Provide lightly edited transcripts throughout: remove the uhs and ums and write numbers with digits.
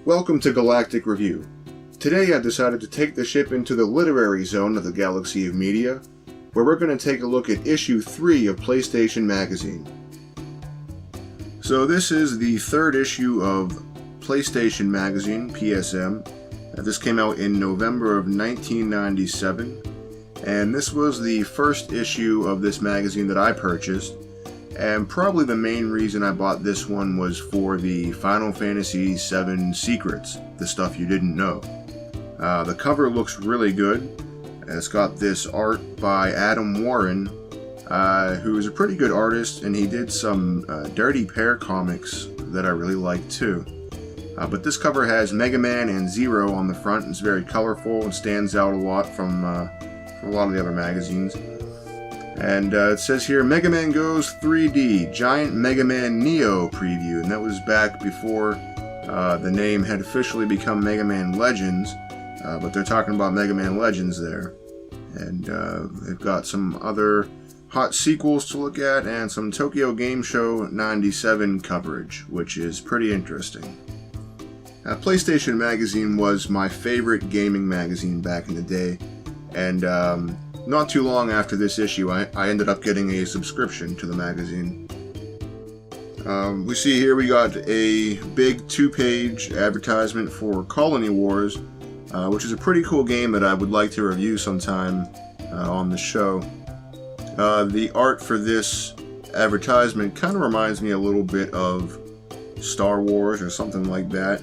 Welcome to Galactic Review. Today I decided to take the ship into the literary zone of the galaxy of media, where we're going to take a look at issue 3 of PlayStation Magazine. So this is the third issue of PlayStation Magazine, PSM. This came out in November of 1997, and this was the first issue of this magazine that I purchased. And probably the main reason I bought this one was for the Final Fantasy VII Secrets, the stuff you didn't know. The cover looks really good. It's got this art by Adam Warren, who is a pretty good artist, and he did some Dirty Pair comics that I really like too. But this cover has Mega Man and Zero on the front. It's very colorful and stands out a lot from a lot of the other magazines. And it says here, Mega Man Goes 3D, Giant Mega Man Neo preview. And that was back before the name had officially become Mega Man Legends. But they're talking about Mega Man Legends there. And they've got some other hot sequels to look at and some Tokyo Game Show 97 coverage, which is pretty interesting. PlayStation Magazine was my favorite gaming magazine back in the day. And not too long after this issue, I ended up getting a subscription to the magazine. We see here we got a big 2-page advertisement for Colony Wars, which is a pretty cool game that I would like to review sometime on the show. The art for this advertisement kind of reminds me a little bit of Star Wars or something like that.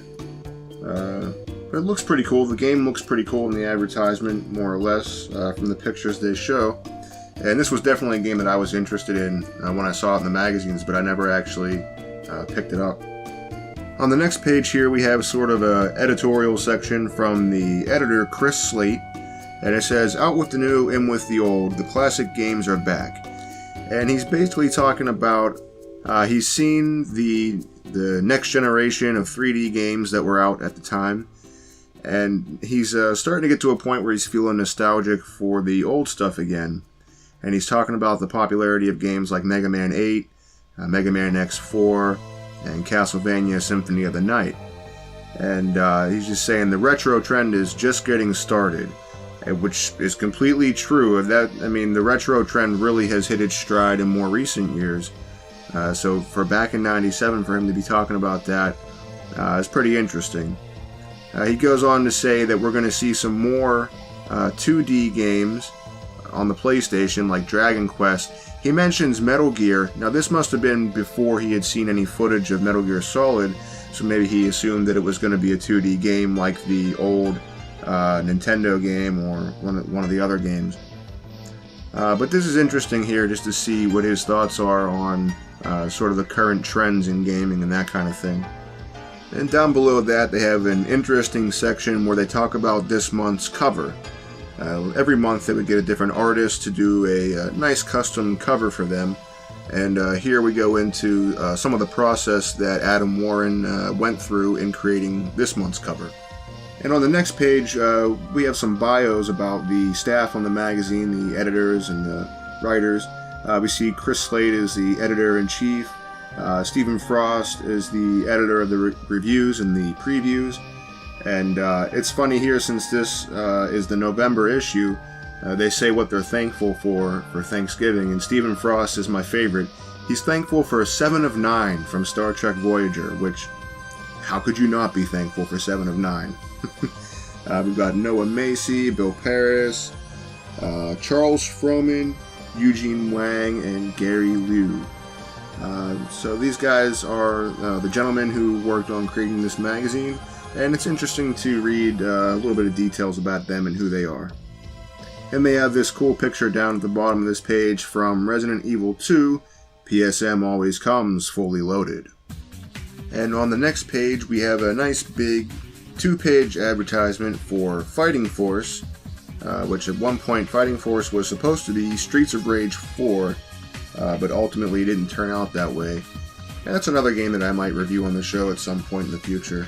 But it looks pretty cool. The game looks pretty cool in the advertisement, more or less, from the pictures they show. And this was definitely a game that I was interested in when I saw it in the magazines, but I never actually picked it up. On the next page here, we have sort of an editorial section from the editor, Chris Slate. And it says, out with the new, in with the old, the classic games are back. And he's basically talking about, he's seen the next generation of 3D games that were out at the time. And he's starting to get to a point where he's feeling nostalgic for the old stuff again. And he's talking about the popularity of games like Mega Man 8, Mega Man X4, and Castlevania Symphony of the Night. And he's just saying the retro trend is just getting started, which is completely true. The retro trend really has hit its stride in more recent years. So for back in 97, for him to be talking about that is pretty interesting. He goes on to say that we're going to see some more 2D games on the PlayStation, like Dragon Quest. He mentions Metal Gear. Now, this must have been before he had seen any footage of Metal Gear Solid, so maybe he assumed that it was going to be a 2D game like the old Nintendo game or one of the other games. But this is interesting here just to see what his thoughts are on sort of the current trends in gaming and that kind of thing. And down below that, they have an interesting section where they talk about this month's cover. Every month they would get a different artist to do a nice custom cover for them. And here we go into some of the process that Adam Warren went through in creating this month's cover. And on the next page, we have some bios about the staff on the magazine, the editors and the writers. We see Chris Slate is the editor-in-chief. Stephen Frost is the editor of the reviews and the previews. And it's funny here, since this is the November issue, they say what they're thankful for Thanksgiving, and Stephen Frost is my favorite. He's thankful for 7 of 9 from Star Trek Voyager, which, how could you not be thankful for 7 of 9? We've got Noah Macy, Bill Paris, Charles Frohman, Eugene Wang, and Gary Liu. So these guys are the gentlemen who worked on creating this magazine, and it's interesting to read a little bit of details about them and who they are. And they have this cool picture down at the bottom of this page from Resident Evil 2, PSM always comes fully loaded. And on the next page we have a nice big 2-page advertisement for Fighting Force, which at one point Fighting Force was supposed to be Streets of Rage 4, but ultimately didn't turn out that way. And that's another game that I might review on the show at some point in the future.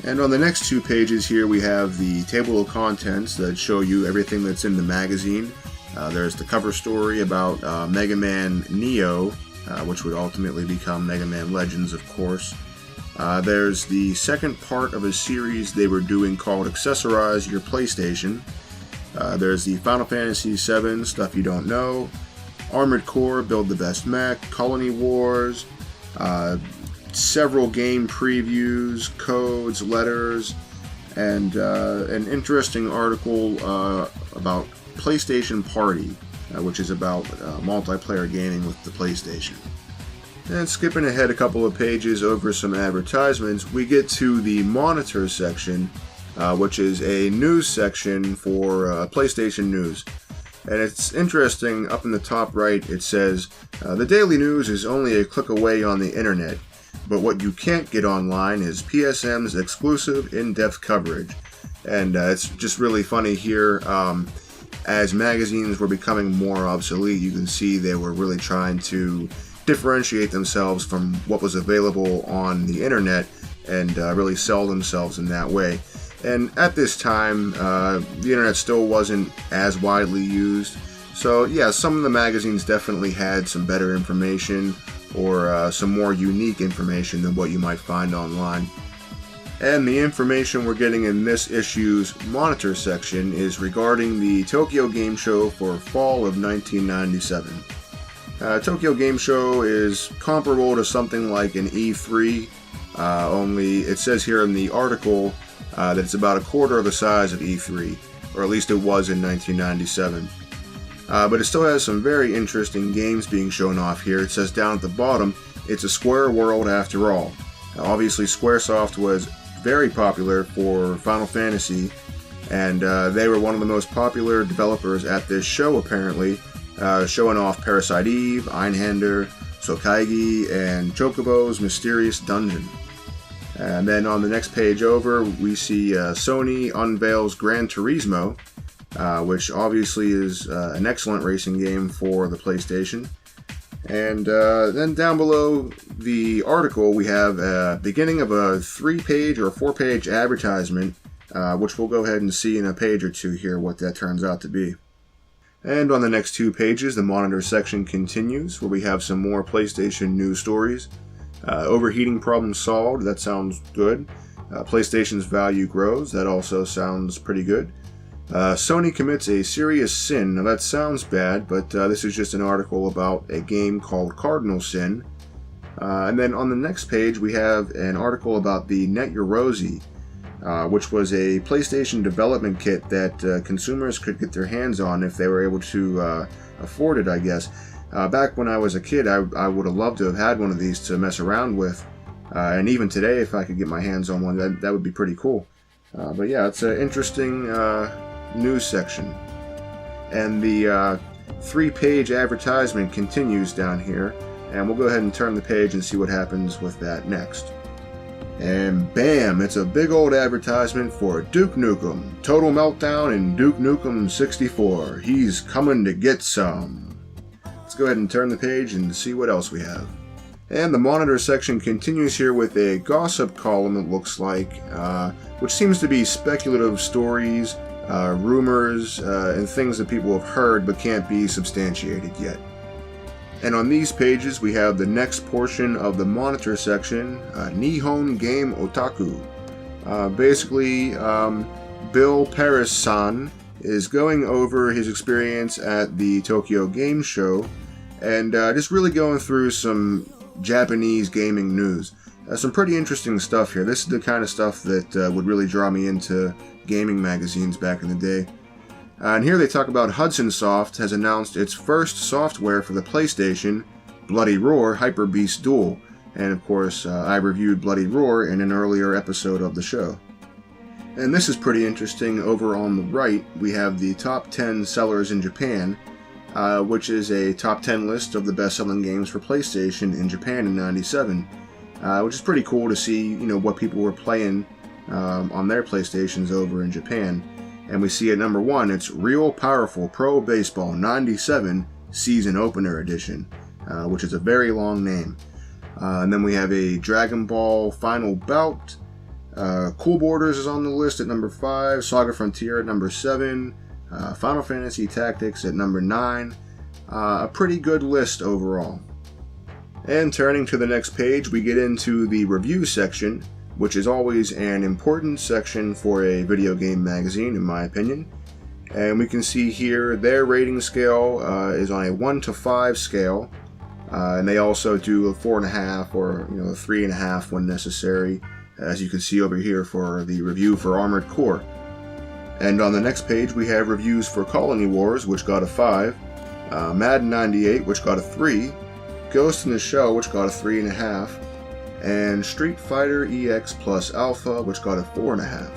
And on the next 2 pages here we have the table of contents that show you everything that's in the magazine. There's the cover story about Mega Man Neo, which would ultimately become Mega Man Legends, of course. There's the second part of a series they were doing called Accessorize Your PlayStation. There's the Final Fantasy VII Stuff You Don't Know, Armored Core Build the Best Mech, Colony Wars, several game previews, codes, letters, and an interesting article about PlayStation Party, which is about multiplayer gaming with the PlayStation. And skipping ahead a couple of pages over some advertisements, we get to the Monitor section, which is a news section for PlayStation News. And it's interesting, up in the top right it says, the daily news is only a click away on the internet, but what you can't get online is PSM's exclusive in-depth coverage. And it's just really funny here, as magazines were becoming more obsolete, you can see they were really trying to differentiate themselves from what was available on the internet and really sell themselves in that way. And at this time, the internet still wasn't as widely used. So yeah, some of the magazines definitely had some better information or some more unique information than what you might find online. And the information we're getting in this issue's Monitor section is regarding the Tokyo Game Show for fall of 1997. Tokyo Game Show is comparable to something like an E3, only it says here in the article that it's about a quarter of the size of E3, or at least it was in 1997. But it still has some very interesting games being shown off here. It says down at the bottom, it's a square world after all. Obviously Squaresoft was very popular for Final Fantasy, and they were one of the most popular developers at this show apparently, showing off Parasite Eve, Einhander, Sokaigi, and Chocobo's Mysterious Dungeon. And then on the next page over, we see Sony unveils Gran Turismo, which obviously is an excellent racing game for the PlayStation. And then down below the article, we have a beginning of a 3-page or 4-page advertisement, which we'll go ahead and see in a page or two here what that turns out to be. And on the next 2 pages, the Monitor section continues, where we have some more PlayStation news stories. Overheating problem solved, that sounds good. PlayStation's value grows, that also sounds pretty good. Sony commits a serious sin, now that sounds bad, but this is just an article about a game called Cardinal Sin. And then on the next page we have an article about the Net Your Rosie, which was a PlayStation development kit that consumers could get their hands on if they were able to afford it, I guess. Back when I was a kid, I would have loved to have had one of these to mess around with. And even today, if I could get my hands on one, that would be pretty cool. But yeah, it's an interesting news section. And the 3-page advertisement continues down here. And we'll go ahead and turn the page and see what happens with that next. And bam, it's a big old advertisement for Duke Nukem. Total Meltdown in Duke Nukem 64. He's coming to get some. Let's go ahead and turn the page and see what else we have. And the Monitor section continues here with a gossip column, it looks like, which seems to be speculative stories, rumors, and things that people have heard but can't be substantiated yet. And on these pages we have the next portion of the Monitor section, Nihon Game Otaku. Basically, Bill Paris-san is going over his experience at the Tokyo Game Show and just really going through some Japanese gaming news. Some pretty interesting stuff here. This is the kind of stuff that would really draw me into gaming magazines back in the day. And here they talk about Hudson Soft has announced its first software for the PlayStation, Bloody Roar Hyper Beast Duel. And of course, I reviewed Bloody Roar in an earlier episode of the show. And this is pretty interesting. Over on the right, we have the top 10 sellers in Japan, which is a top 10 list of the best-selling games for PlayStation in Japan in '97, which is pretty cool to see, what people were playing on their PlayStations over in Japan. And we see at number 1, it's Real Powerful Pro Baseball 97 Season Opener Edition, which is a very long name. And then we have a Dragon Ball Final Bout. Cool Borders is on the list at number 5, Saga Frontier at number 7, Final Fantasy Tactics at number 9. A pretty good list overall. And turning to the next page, we get into the review section, which is always an important section for a video game magazine, in my opinion. And we can see here their rating scale is on a 1 to 5 scale, and they also do a 4.5 or a 3.5 when necessary, as you can see over here for the review for Armored Core. And on the next page we have reviews for Colony Wars, which got a 5, Madden 98, which got a 3, Ghost in the Shell, which got a 3.5, and Street Fighter EX Plus Alpha, which got a 4.5.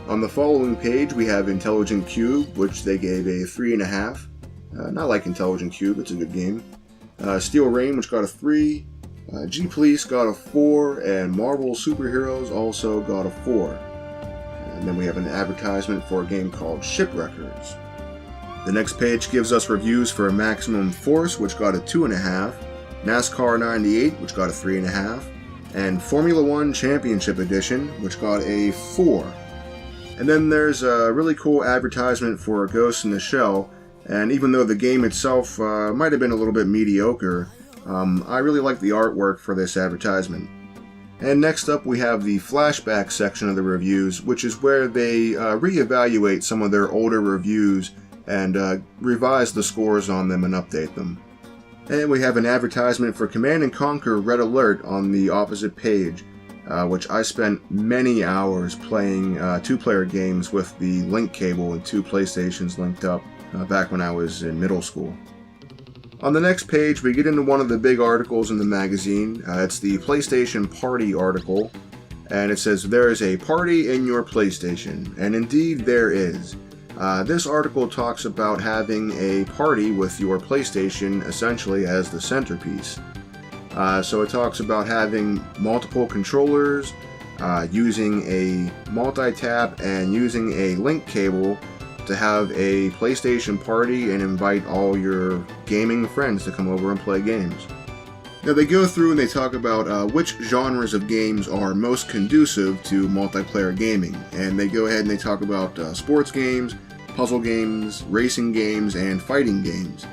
On the following page we have Intelligent Cube, which they gave a 3.5. Not like Intelligent Cube, it's a good game. Steel Rain, which got a 3, G-Police got a 4, and Marvel Superheroes also got a 4. And then we have an advertisement for a game called Shipwreckers. The next page gives us reviews for Maximum Force, which got a 2.5, NASCAR 98, which got a 3.5, and Formula 1 Championship Edition, which got a 4. And then there's a really cool advertisement for Ghost in the Shell, and even though the game itself might have been a little bit mediocre, I really like the artwork for this advertisement. And next up we have the flashback section of the reviews, which is where they reevaluate some of their older reviews and revise the scores on them and update them. And we have an advertisement for Command & Conquer Red Alert on the opposite page, which I spent many hours playing 2-player games with the link cable and 2 PlayStations linked up back when I was in middle school. On the next page we get into one of the big articles in the magazine. It's the PlayStation Party article, and it says, "There is a party in your PlayStation," and indeed there is. This article talks about having a party with your PlayStation essentially as the centerpiece. So it talks about having multiple controllers, using a multi-tap, and using a link cable to have a PlayStation party and invite all your gaming friends to come over and play games. Now they go through and they talk about which genres of games are most conducive to multiplayer gaming, and they go ahead and they talk about sports games, puzzle games, racing games, and fighting games.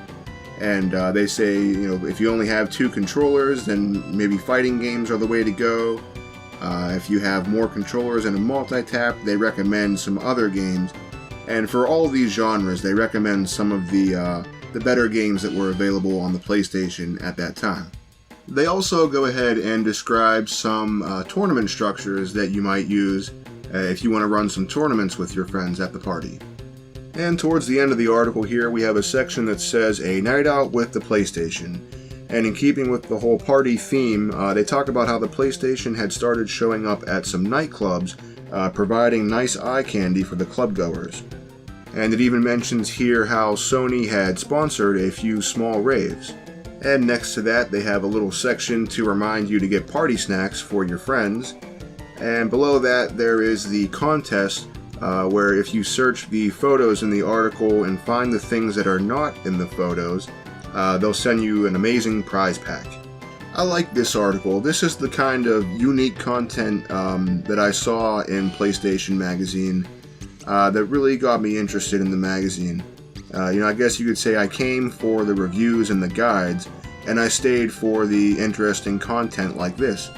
And they say, if you only have 2 controllers, then maybe fighting games are the way to go. If you have more controllers and a multi-tap, they recommend some other games. And for all of these genres, they recommend some of the better games that were available on the PlayStation at that time. They also go ahead and describe some tournament structures that you might use if you want to run some tournaments with your friends at the party. And towards the end of the article here, we have a section that says a night out with the PlayStation. And in keeping with the whole party theme, they talk about how the PlayStation had started showing up at some nightclubs, providing nice eye candy for the clubgoers. And it even mentions here how Sony had sponsored a few small raves. And next to that, they have a little section to remind you to get party snacks for your friends. And below that, there is the contest, where if you search the photos in the article and find the things that are not in the photos, they'll send you an amazing prize pack. I like this article. This is the kind of unique content that I saw in PlayStation Magazine that really got me interested in the magazine. I guess you could say I came for the reviews and the guides, and I stayed for the interesting content like this.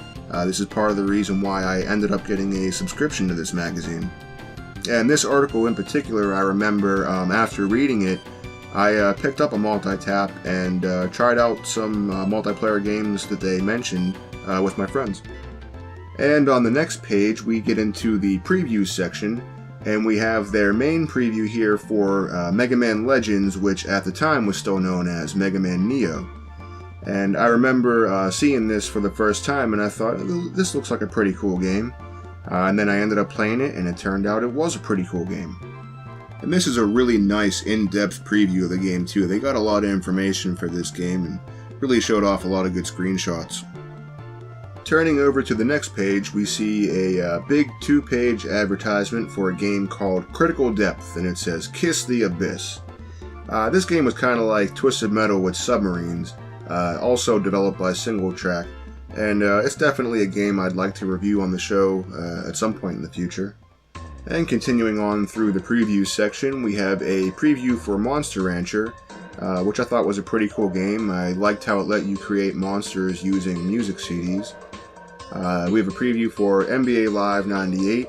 This is part of the reason why I ended up getting a subscription to this magazine. And this article in particular, I remember after reading it, I picked up a multi-tap and tried out some multiplayer games that they mentioned with my friends. And on the next page, we get into the preview section, and we have their main preview here for Mega Man Legends, which at the time was still known as Mega Man Neo. And I remember seeing this for the first time, and I thought, this looks like a pretty cool game. And then I ended up playing it, and it turned out it was a pretty cool game. And this is a really nice in-depth preview of the game too. They got a lot of information for this game and really showed off a lot of good screenshots. Turning over to the next page, we see a big 2-page advertisement for a game called Critical Depth, and it says Kiss the Abyss. This game was kind of like Twisted Metal with submarines, also developed by Single Track, and it's definitely a game I'd like to review on the show at some point in the future. And continuing on through the preview section, we have a preview for Monster Rancher, which I thought was a pretty cool game. I liked how it let you create monsters using music CDs. We have a preview for NBA Live 98.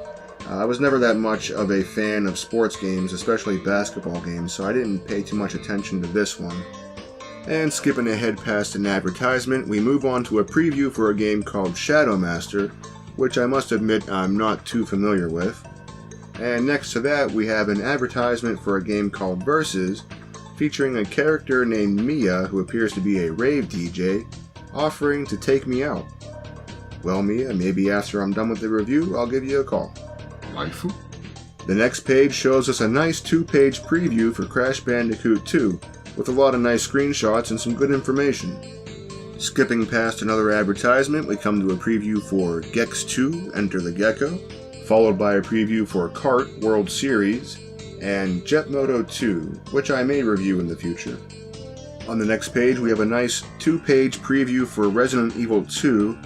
I was never that much of a fan of sports games, especially basketball games, so I didn't pay too much attention to this one. And skipping ahead past an advertisement, we move on to a preview for a game called Shadow Master, which I must admit I'm not too familiar with. And next to that, we have an advertisement for a game called Versus, featuring a character named Mia, who appears to be a rave DJ, offering to take me out. Well, Mia, maybe after I'm done with the review, I'll give you a call. Waifu? The next page shows us a nice 2-page preview for Crash Bandicoot 2, with a lot of nice screenshots and some good information. Skipping past another advertisement, we come to a preview for Gex 2, Enter the Gecko, followed by a preview for Kart World Series, and Jet Moto 2, which I may review in the future. On the next page, we have a nice 2-page preview for Resident Evil 2,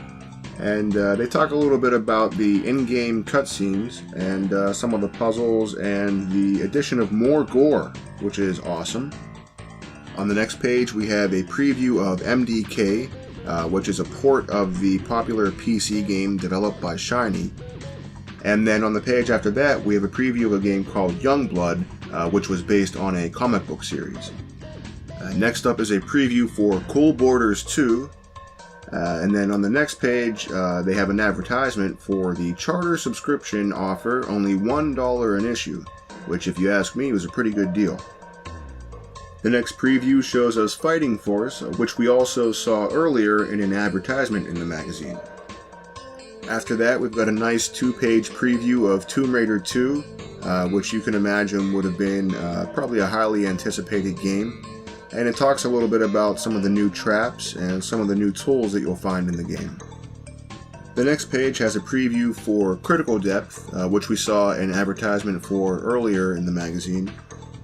and they talk a little bit about the in-game cutscenes and some of the puzzles and the addition of more gore, which is awesome. On the next page, we have a preview of MDK, which is a port of the popular PC game developed by Shiny. And then on the page after that, we have a preview of a game called Youngblood, which was based on a comic book series. Next up is a preview for Cool Borders 2. And then on the next page, they have an advertisement for the Charter subscription offer, only $1 an issue, which if you ask me was a pretty good deal. The next preview shows us Fighting Force, which we also saw earlier in an advertisement in the magazine. After that, we've got a nice 2-page preview of Tomb Raider 2, which you can imagine would have been probably a highly anticipated game. And it talks a little bit about some of the new traps and some of the new tools that you'll find in the game. The next page has a preview for Critical Depth, which we saw an advertisement for earlier in the magazine.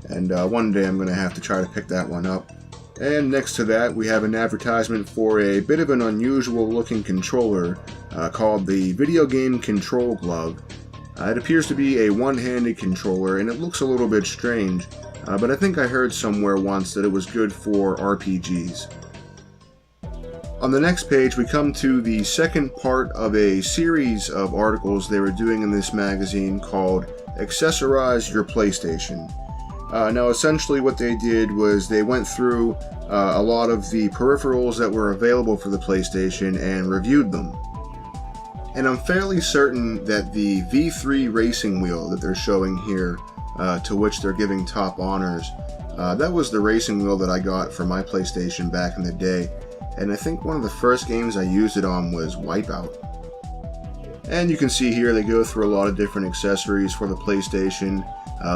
And one day I'm going to have to try to pick that one up. And next to that, we have an advertisement for a bit of an unusual looking controller called the Video Game Control Glove. It appears to be a one-handed controller and it looks a little bit strange, but I think I heard somewhere once that it was good for RPGs. On the next page, we come to the second part of a series of articles they were doing in this magazine called Accessorize Your PlayStation. Now essentially what they did was they went through a lot of the peripherals that were available for the PlayStation and reviewed them. And I'm fairly certain that the V3 racing wheel that they're showing here, to which they're giving top honors, that was the racing wheel that I got for my PlayStation back in the day, and I think one of the first games I used it on was Wipeout. And you can see here they go through a lot of different accessories for the PlayStation.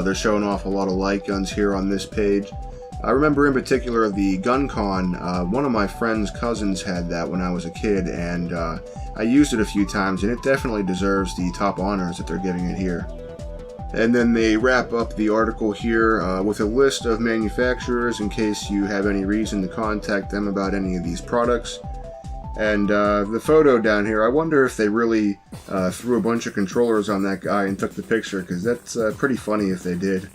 They're showing off a lot of light guns here on this page. I remember in particular the GunCon. One of my friend's cousins had that when I was a kid, and I used it a few times, and it definitely deserves the top honors that they're giving it here. And then they wrap up the article here with a list of manufacturers in case you have any reason to contact them about any of these products. And the photo down here, I wonder if they really threw a bunch of controllers on that guy and took the picture, because that's pretty funny if they did.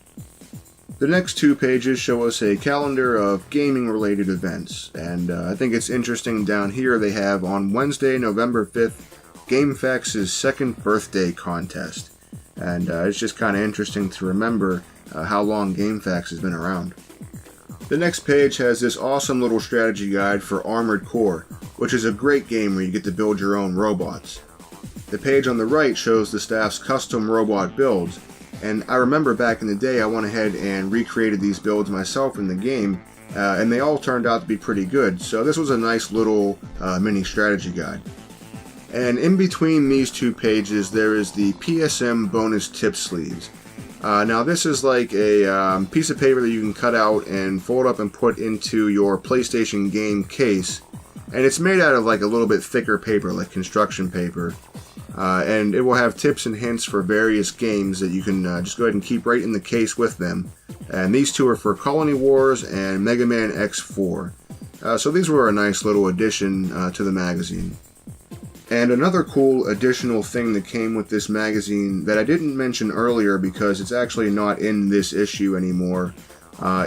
The next 2 pages show us a calendar of gaming-related events, and I think it's interesting down here they have on Wednesday, November 5th, GameFAQs' second birthday contest. And it's just kind of interesting to remember how long GameFAQs has been around. The next page has this awesome little strategy guide for Armored Core, which is a great game where you get to build your own robots. The page on the right shows the staff's custom robot builds, and I remember back in the day I went ahead and recreated these builds myself in the game, and they all turned out to be pretty good, so this was a nice little mini strategy guide. And in between these 2 pages there is the PSM bonus tip sleeves. Now this is like a piece of paper that you can cut out and fold up and put into your PlayStation game case, and it's made out of like a little bit thicker paper, like construction paper, and it will have tips and hints for various games that you can just go ahead and keep right in the case with them. And these 2 are for Colony Wars and Mega Man X4. So these were a nice little addition to the magazine. And another cool additional thing that came with this magazine that I didn't mention earlier because it's actually not in this issue anymore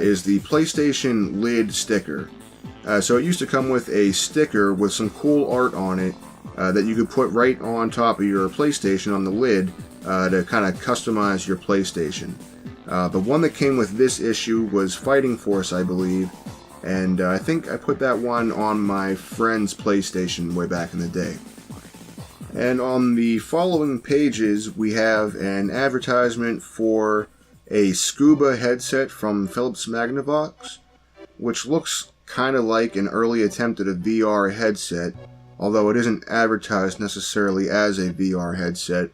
is the PlayStation lid sticker. So it used to come with a sticker with some cool art on it that you could put right on top of your PlayStation on the lid to kind of customize your PlayStation. The one that came with this issue was Fighting Force, I believe, and I think I put that one on my friend's PlayStation way back in the day. And on the following pages, we have an advertisement for a scuba headset from Philips Magnavox, which looks kind of like an early attempt at a VR headset, although it isn't advertised necessarily as a VR headset.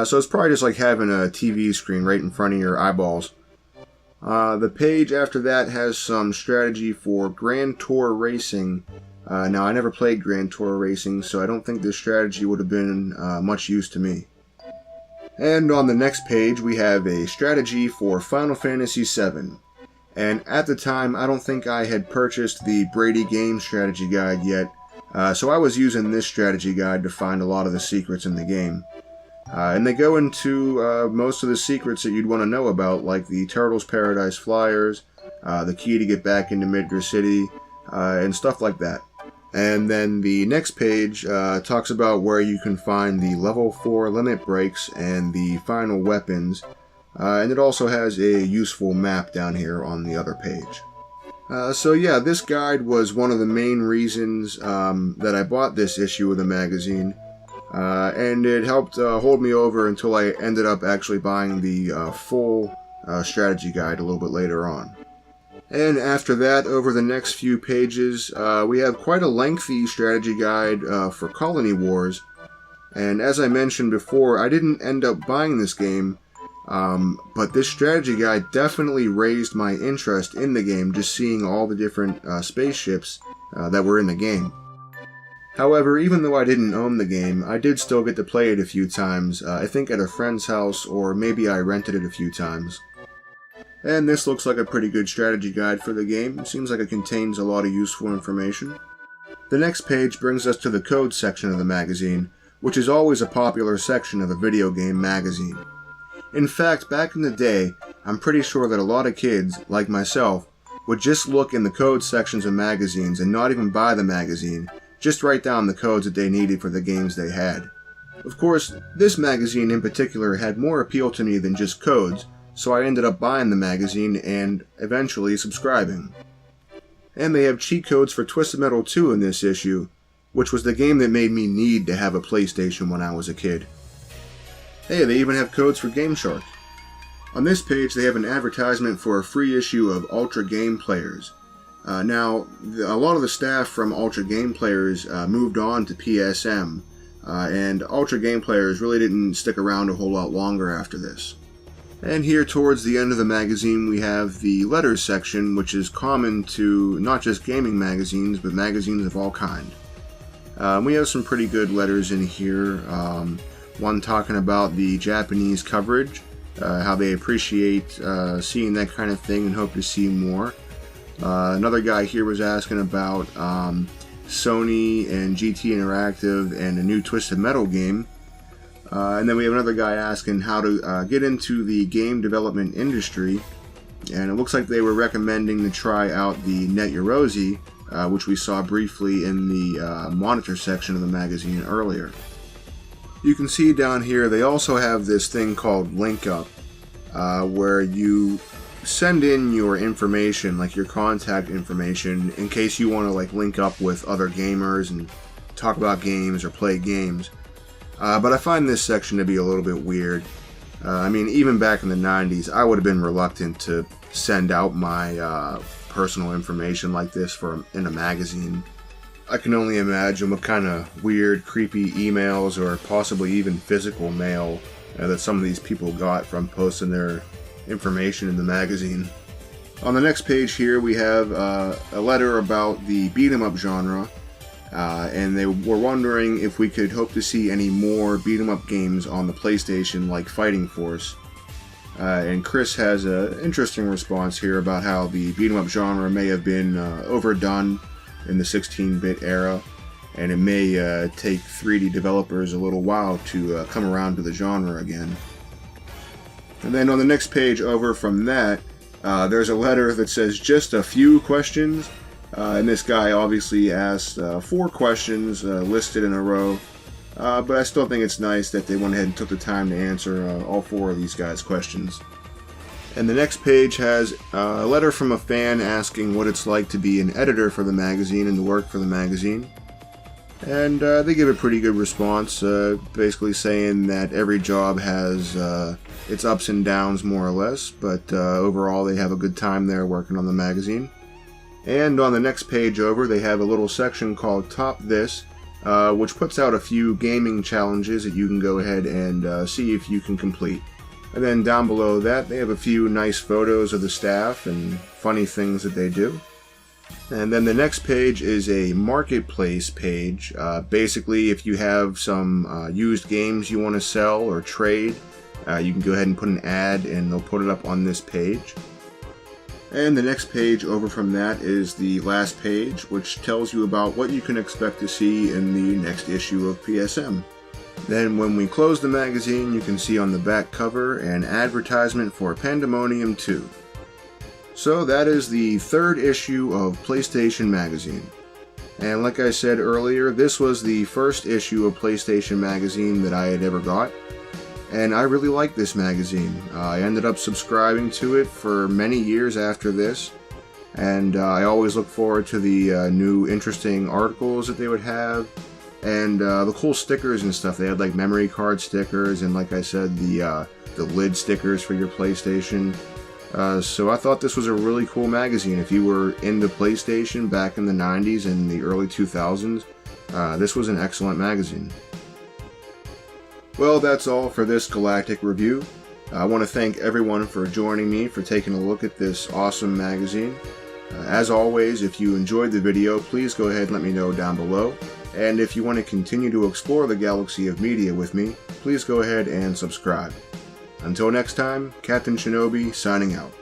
So it's probably just like having a TV screen right in front of your eyeballs. The page after that has some strategy for Grand Tour Racing. Now, I never played Grand Tour Racing, so I don't think this strategy would have been much use to me. And on the next page, we have a strategy for Final Fantasy VII. And at the time, I don't think I had purchased the Brady Game Strategy Guide yet, so I was using this strategy guide to find a lot of the secrets in the game. And they go into most of the secrets that you'd want to know about, like the Turtles Paradise Flyers, the key to get back into Midgar City, and stuff like that. And then the next page talks about where you can find the level 4 limit breaks and the final weapons, and it also has a useful map down here on the other page. So yeah, this guide was one of the main reasons that I bought this issue of the magazine, and it helped hold me over until I ended up actually buying the full strategy guide a little bit later on. And after that, over the next few pages, we have quite a lengthy strategy guide for Colony Wars. And as I mentioned before, I didn't end up buying this game, but this strategy guide definitely raised my interest in the game, just seeing all the different spaceships that were in the game. However, even though I didn't own the game, I did still get to play it a few times, I think at a friend's house, or maybe I rented it a few times. And this looks like a pretty good strategy guide for the game. Seems like it contains a lot of useful information. The next page brings us to the code section of the magazine, which is always a popular section of a video game magazine. In fact, back in the day, I'm pretty sure that a lot of kids, like myself, would just look in the code sections of magazines and not even buy the magazine, just write down the codes that they needed for the games they had. Of course, this magazine in particular had more appeal to me than just codes, so I ended up buying the magazine and eventually subscribing. And they have cheat codes for Twisted Metal 2 in this issue, which was the game that made me need to have a PlayStation when I was a kid. Hey, they even have codes for Game Shark. On this page, they have an advertisement for a free issue of Ultra Game Players. Now, a lot of the staff from Ultra Game Players moved on to PSM, and Ultra Game Players really didn't stick around a whole lot longer after this. And here towards the end of the magazine we have the letters section, which is common to not just gaming magazines, but magazines of all kind. We have some pretty good letters in here, one talking about the Japanese coverage, how they appreciate seeing that kind of thing and hope to see more. Another guy here was asking about Sony and GT Interactive and a new Twisted Metal game. And then we have another guy asking how to get into the game development industry, and it looks like they were recommending to try out the Net Yorosi, which we saw briefly in the monitor section of the magazine earlier. You can see down here they also have this thing called Link Up, where you send in your information, like your contact information, in case you want to like link up with other gamers and talk about games or play games. But I find this section to be a little bit weird. I mean, even back in the 90s, I would have been reluctant to send out my personal information like this in a magazine. I can only imagine what kind of weird, creepy emails or possibly even physical mail that some of these people got from posting their information in the magazine. On the next page here, we have a letter about the beat-em-up genre. And they were wondering if we could hope to see any more beat-em-up games on the PlayStation like Fighting Force. And Chris has an interesting response here about how the beat-em-up genre may have been overdone in the 16-bit era, and it may take 3D developers a little while to come around to the genre again. And then on the next page over from that, There's a letter that says just a few questions, and this guy obviously asked 4 questions listed in a row, but I still think it's nice that they went ahead and took the time to answer all 4 of these guys' questions. And the next page has a letter from a fan asking what it's like to be an editor for the magazine and to work for the magazine. And they give a pretty good response, basically saying that every job has its ups and downs more or less, but overall they have a good time there working on the magazine. And on the next page over, they have a little section called Top This, which puts out a few gaming challenges that you can go ahead and see if you can complete. And then down below that, they have a few nice photos of the staff and funny things that they do. And then the next page is a marketplace page. Basically, if you have some used games you want to sell or trade, you can go ahead and put an ad and they'll put it up on this page. And the next page over from that is the last page, which tells you about what you can expect to see in the next issue of PSM. Then when we close the magazine, you can see on the back cover an advertisement for Pandemonium 2. So that is the 3rd issue of PlayStation Magazine. And like I said earlier, this was the first issue of PlayStation Magazine that I had ever got. And I really like this magazine. I ended up subscribing to it for many years after this. And I always look forward to the new interesting articles that they would have. And the cool stickers and stuff. They had like memory card stickers and, like I said, the lid stickers for your PlayStation. So I thought this was a really cool magazine. If you were into PlayStation back in the 90s and the early 2000s, this was an excellent magazine. Well, that's all for this Galactic review. I want to thank everyone for joining me for taking a look at this awesome magazine. As always, if you enjoyed the video, please go ahead and let me know down below. And if you want to continue to explore the galaxy of media with me, please go ahead and subscribe. Until next time, Captain Shinobi signing out.